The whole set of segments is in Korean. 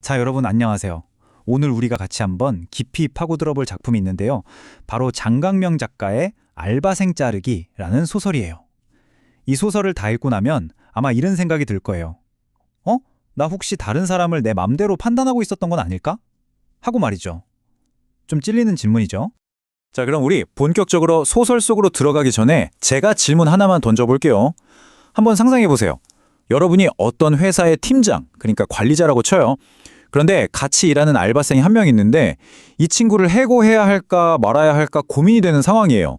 자, 여러분 안녕하세요. 오늘 우리가 같이 한번 깊이 파고들어 볼 작품이 있는데요. 바로 장강명 작가의 알바생 자르기라는 소설이에요. 이 소설을 다 읽고 나면 아마 이런 생각이 들 거예요. 나 혹시 다른 사람을 내 맘대로 판단하고 있었던 건 아닐까? 하고 말이죠. 좀 찔리는 질문이죠. 자, 그럼 우리 본격적으로 소설 속으로 들어가기 전에 제가 질문 하나만 던져볼게요. 한번 상상해 보세요. 여러분이 어떤 회사의 팀장, 그러니까 관리자라고 쳐요. 그런데 같이 일하는 알바생이 한 명 있는데 이 친구를 해고해야 할까 말아야 할까 고민이 되는 상황이에요.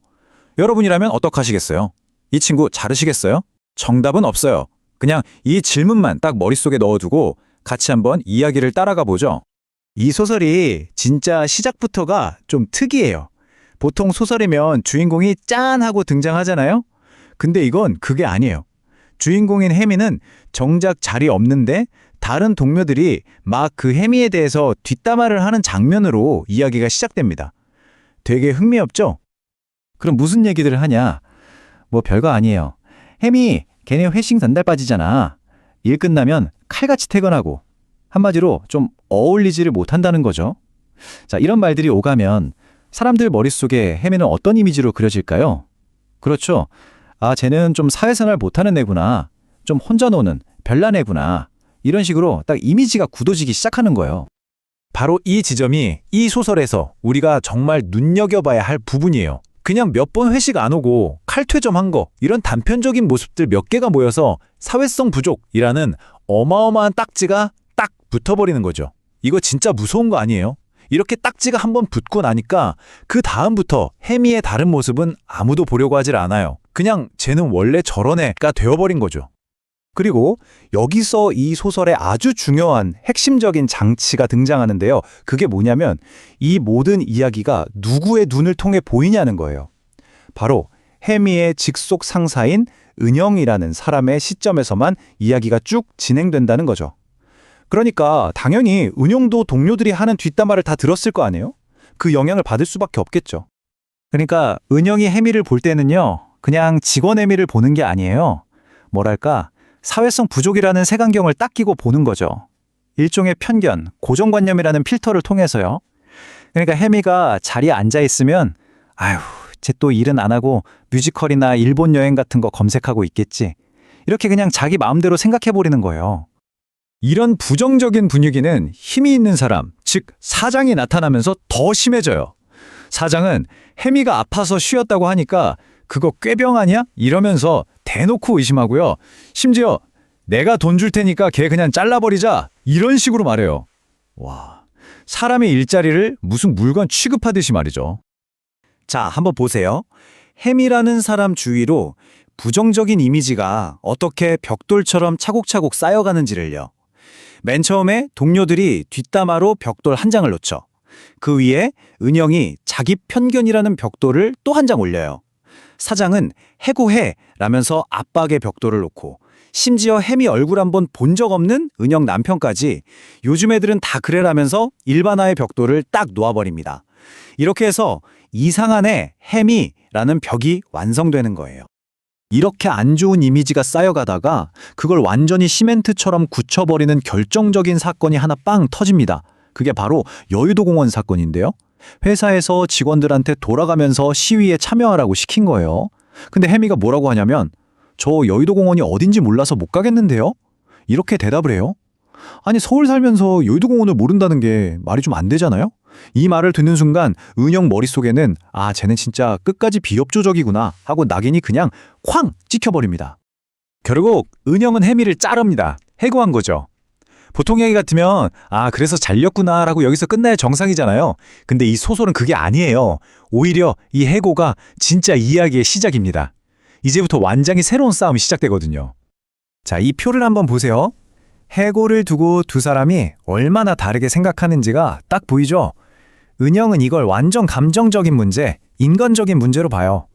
여러분이라면 어떡하시겠어요? 이 친구 자르시겠어요? 정답은 없어요. 그냥 이 질문만 딱 머릿속에 넣어두고 같이 한번 이야기를 따라가 보죠. 이 소설이 진짜 시작부터가 좀 특이해요. 보통 소설이면 주인공이 짠 하고 등장하잖아요? 근데 이건 그게 아니에요. 주인공인 혜미는 정작 자리 없는데 다른 동료들이 막 그 혜미에 대해서 뒷담화를 하는 장면으로 이야기가 시작됩니다. 되게 흥미롭죠? 그럼 무슨 얘기들을 하냐? 뭐 별거 아니에요. 혜미, 걔네 회식 전달 빠지잖아. 일 끝나면 칼같이 퇴근하고 한마디로 좀 어울리지를 못한다는 거죠. 자, 이런 말들이 오가면 사람들 머릿속에 혜미는 어떤 이미지로 그려질까요? 그렇죠. 아, 쟤는 좀 사회생활 못하는 애구나. 좀 혼자 노는 별난 애구나. 이런 식으로 딱 이미지가 굳어지기 시작하는 거예요. 바로 이 지점이 이 소설에서 우리가 정말 눈여겨봐야 할 부분이에요. 그냥 몇 번 회식 안 오고 칼퇴점한 거, 이런 단편적인 모습들 몇 개가 모여서 사회성 부족이라는 어마어마한 딱지가 딱 붙어버리는 거죠. 이거 진짜 무서운 거 아니에요? 이렇게 딱지가 한번 붙고 나니까 그 다음부터 혜미의 다른 모습은 아무도 보려고 하질 않아요. 그냥 쟤는 원래 저런 애가 되어버린 거죠. 그리고 여기서 이 소설의 아주 중요한 핵심적인 장치가 등장하는데요. 그게 뭐냐면 이 모든 이야기가 누구의 눈을 통해 보이냐는 거예요. 바로 혜미의 직속 상사인 은영이라는 사람의 시점에서만 이야기가 쭉 진행된다는 거죠. 그러니까 당연히 은영도 동료들이 하는 뒷담화를 다 들었을 거 아니에요? 그 영향을 받을 수밖에 없겠죠. 그러니까 은영이 혜미를 볼 때는요, 그냥 직원 혜미를 보는 게 아니에요. 뭐랄까, 사회성 부족이라는 색안경을 딱 끼고 보는 거죠. 일종의 편견, 고정관념이라는 필터를 통해서요. 그러니까 혜미가 자리에 앉아있으면 아휴, 쟤 또 일은 안 하고 뮤지컬이나 일본 여행 같은 거 검색하고 있겠지. 이렇게 그냥 자기 마음대로 생각해버리는 거예요. 이런 부정적인 분위기는 힘이 있는 사람, 즉 사장이 나타나면서 더 심해져요. 사장은 혜미가 아파서 쉬었다고 하니까 그거 꾀병 아니야? 이러면서 대놓고 의심하고요. 심지어 내가 돈 줄 테니까 걔 그냥 잘라버리자, 이런 식으로 말해요. 와, 사람의 일자리를 무슨 물건 취급하듯이 말이죠. 자, 한번 보세요. 혜미라는 사람 주위로 부정적인 이미지가 어떻게 벽돌처럼 차곡차곡 쌓여가는지를요. 맨 처음에 동료들이 뒷담화로 벽돌 한 장을 놓죠. 그 위에 은영이 자기 편견이라는 벽돌을 또 한 장 올려요. 사장은 해고해 라면서 압박의 벽돌을 놓고, 심지어 혜미 얼굴 한번 본 적 없는 은영 남편까지 요즘 애들은 다 그래라면서 일반화의 벽돌을 딱 놓아버립니다. 이렇게 해서 이상한 애 혜미라는 벽이 완성되는 거예요. 이렇게 안 좋은 이미지가 쌓여가다가 그걸 완전히 시멘트처럼 굳혀버리는 결정적인 사건이 하나 빵 터집니다. 그게 바로 여의도공원 사건인데요. 회사에서 직원들한테 돌아가면서 시위에 참여하라고 시킨 거예요. 근데 혜미가 뭐라고 하냐면 저 여의도공원이 어딘지 몰라서 못 가겠는데요? 이렇게 대답을 해요. 아니, 서울 살면서 여의도공원을 모른다는 게 말이 좀 안 되잖아요? 이 말을 듣는 순간 은영 머릿속에는 아, 쟤는 진짜 끝까지 비협조적이구나 하고 낙인이 그냥 쾅 찍혀버립니다. 결국 은영은 혜미를 자릅니다. 해고한 거죠. 보통 얘기 같으면 아, 그래서 잘렸구나 라고 여기서 끝나야 정상이잖아요. 근데 이 소설은 그게 아니에요. 오히려 이 해고가 진짜 이야기의 시작입니다. 이제부터 완전히 새로운 싸움이 시작되거든요. 자, 이 표를 한번 보세요. 해고를 두고 두 사람이 얼마나 다르게 생각하는지가 딱 보이죠? 은영은 이걸 완전 감정적인 문제, 인간적인 문제로 봐요.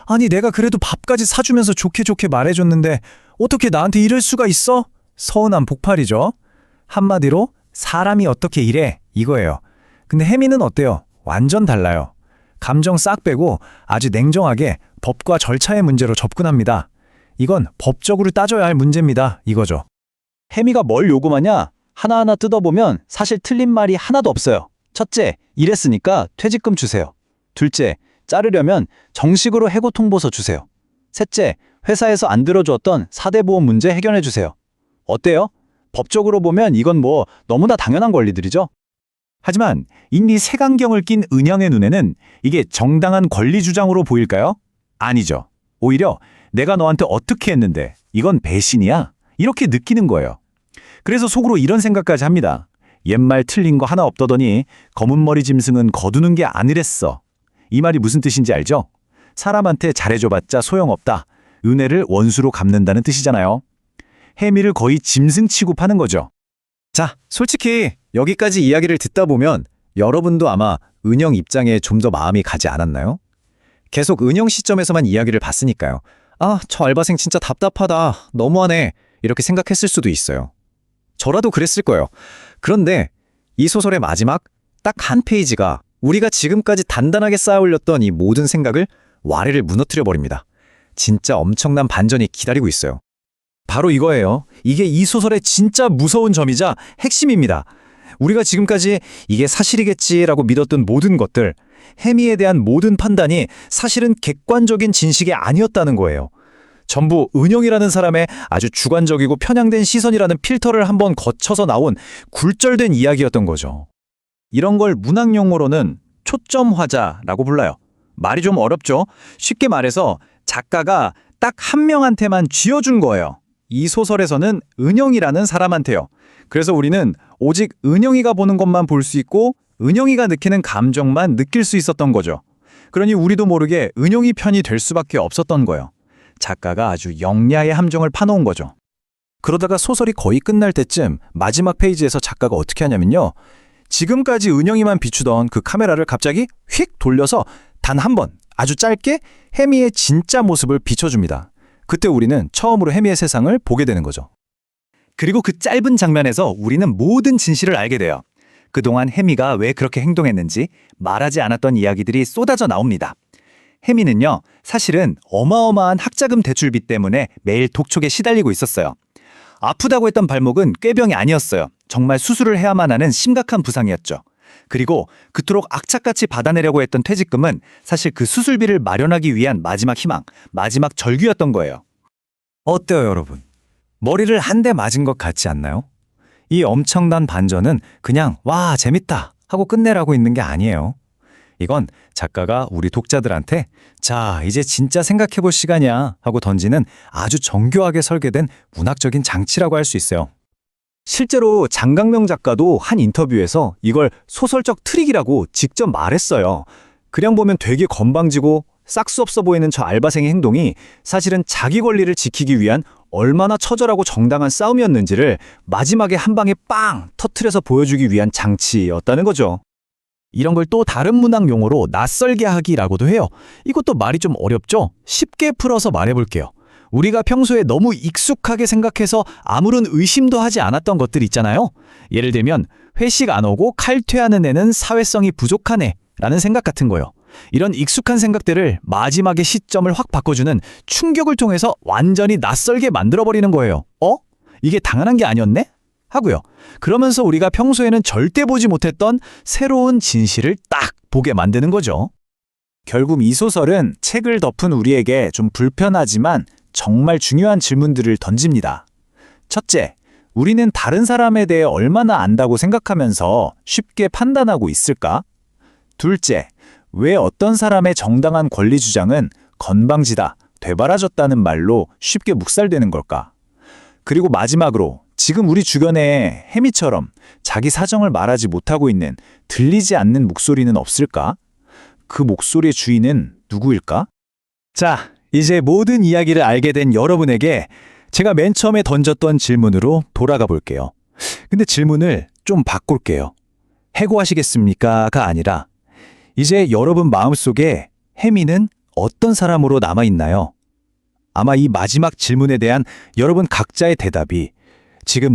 아니, 내가 그래도 밥까지 사주면서 좋게 좋게 말해줬는데 어떻게 나한테 이럴 수가 있어? 서운한 폭발이죠. 한마디로 사람이 어떻게 이래, 이거예요. 근데 혜미는 어때요? 완전 달라요. 감정 싹 빼고 아주 냉정하게 법과 절차의 문제로 접근합니다. 이건 법적으로 따져야 할 문제입니다, 이거죠. 혜미가 뭘 요구하냐? 하나하나 뜯어보면 사실 틀린 말이 하나도 없어요. 첫째, 일했으니까 퇴직금 주세요. 둘째, 자르려면 정식으로 해고 통보서 주세요. 셋째, 회사에서 안 들어주었던 4대 보험 문제 해결해 주세요. 어때요? 법적으로 보면 이건 뭐 너무나 당연한 권리들이죠? 하지만 이미 색안경을 낀 은영의 눈에는 이게 정당한 권리 주장으로 보일까요? 아니죠. 오히려 내가 너한테 어떻게 했는데 이건 배신이야? 이렇게 느끼는 거예요. 그래서 속으로 이런 생각까지 합니다. 옛말 틀린 거 하나 없더더니 검은 머리 짐승은 거두는 게 아니랬어. 이 말이 무슨 뜻인지 알죠? 사람한테 잘해줘봤자 소용없다. 은혜를 원수로 갚는다는 뜻이잖아요. 혜미를 거의 짐승 취급하는 거죠. 자, 솔직히 여기까지 이야기를 듣다 보면 여러분도 아마 은영 입장에 좀 더 마음이 가지 않았나요? 계속 은영 시점에서만 이야기를 봤으니까요. 아, 저 알바생 진짜 답답하다. 너무하네. 이렇게 생각했을 수도 있어요. 저라도 그랬을 거예요. 그런데 이 소설의 마지막 딱 한 페이지가 우리가 지금까지 단단하게 쌓아올렸던 이 모든 생각을 와르르 무너뜨려 버립니다. 진짜 엄청난 반전이 기다리고 있어요. 바로 이거예요. 이게 이 소설의 진짜 무서운 점이자 핵심입니다. 우리가 지금까지 이게 사실이겠지라고 믿었던 모든 것들, 혜미에 대한 모든 판단이 사실은 객관적인 진실이 아니었다는 거예요. 전부 은영이라는 사람의 아주 주관적이고 편향된 시선이라는 필터를 한번 거쳐서 나온 굴절된 이야기였던 거죠. 이런 걸 문학 용어로는 초점화자라고 불러요. 말이 좀 어렵죠? 쉽게 말해서 작가가 딱 한 명한테만 쥐어준 거예요. 이 소설에서는 은영이라는 사람한테요. 그래서 우리는 오직 은영이가 보는 것만 볼 수 있고 은영이가 느끼는 감정만 느낄 수 있었던 거죠. 그러니 우리도 모르게 은영이 편이 될 수밖에 없었던 거예요. 작가가 아주 영야의 함정을 파놓은 거죠. 그러다가 소설이 거의 끝날 때쯤 마지막 페이지에서 작가가 어떻게 하냐면요. 지금까지 은영이만 비추던 그 카메라를 갑자기 휙 돌려서 단 한 번 아주 짧게 혜미의 진짜 모습을 비춰줍니다. 그때 우리는 처음으로 혜미의 세상을 보게 되는 거죠. 그리고 그 짧은 장면에서 우리는 모든 진실을 알게 돼요. 그동안 혜미가 왜 그렇게 행동했는지 말하지 않았던 이야기들이 쏟아져 나옵니다. 혜미는요, 사실은 어마어마한 학자금 대출비 때문에 매일 독촉에 시달리고 있었어요. 아프다고 했던 발목은 꾀병이 아니었어요. 정말 수술을 해야만 하는 심각한 부상이었죠. 그리고 그토록 악착같이 받아내려고 했던 퇴직금은 사실 그 수술비를 마련하기 위한 마지막 희망, 마지막 절규였던 거예요. 어때요, 여러분? 머리를 한 대 맞은 것 같지 않나요? 이 엄청난 반전은 그냥 와, 재밌다 하고 끝내라고 있는 게 아니에요. 이건 작가가 우리 독자들한테 자, 이제 진짜 생각해볼 시간이야 하고 던지는 아주 정교하게 설계된 문학적인 장치라고 할 수 있어요. 실제로 장강명 작가도 한 인터뷰에서 이걸 소설적 트릭이라고 직접 말했어요. 그냥 보면 되게 건방지고 싹수 없어 보이는 저 알바생의 행동이 사실은 자기 권리를 지키기 위한 얼마나 처절하고 정당한 싸움이었는지를 마지막에 한 방에 빵 터트려서 보여주기 위한 장치였다는 거죠. 이런 걸 또 다른 문학 용어로 낯설게 하기라고도 해요. 이것도 말이 좀 어렵죠? 쉽게 풀어서 말해볼게요. 우리가 평소에 너무 익숙하게 생각해서 아무런 의심도 하지 않았던 것들 있잖아요. 예를 들면 회식 안 오고 칼퇴하는 애는 사회성이 부족한 애라는 생각 같은 거요. 이런 익숙한 생각들을 마지막에 시점을 확 바꿔주는 충격을 통해서 완전히 낯설게 만들어버리는 거예요. 이게 당연한 게 아니었네? 하고요. 그러면서 우리가 평소에는 절대 보지 못했던 새로운 진실을 딱 보게 만드는 거죠. 결국 이 소설은 책을 덮은 우리에게 좀 불편하지만 정말 중요한 질문들을 던집니다. 첫째, 우리는 다른 사람에 대해 얼마나 안다고 생각하면서 쉽게 판단하고 있을까? 둘째, 왜 어떤 사람의 정당한 권리 주장은 건방지다, 되바라졌다는 말로 쉽게 묵살되는 걸까? 그리고 마지막으로 지금 우리 주변에 혜미처럼 자기 사정을 말하지 못하고 있는 들리지 않는 목소리는 없을까? 그 목소리의 주인은 누구일까? 자, 이제 모든 이야기를 알게 된 여러분에게 제가 맨 처음에 던졌던 질문으로 돌아가 볼게요. 근데 질문을 좀 바꿀게요. 해고하시겠습니까?가 아니라 이제 여러분 마음속에 혜미는 어떤 사람으로 남아있나요? 아마 이 마지막 질문에 대한 여러분 각자의 대답이 지금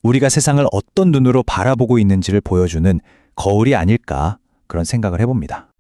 우리가 세상을 어떤 눈으로 바라보고 있는지를 보여주는 거울이 아닐까 그런 생각을 해봅니다.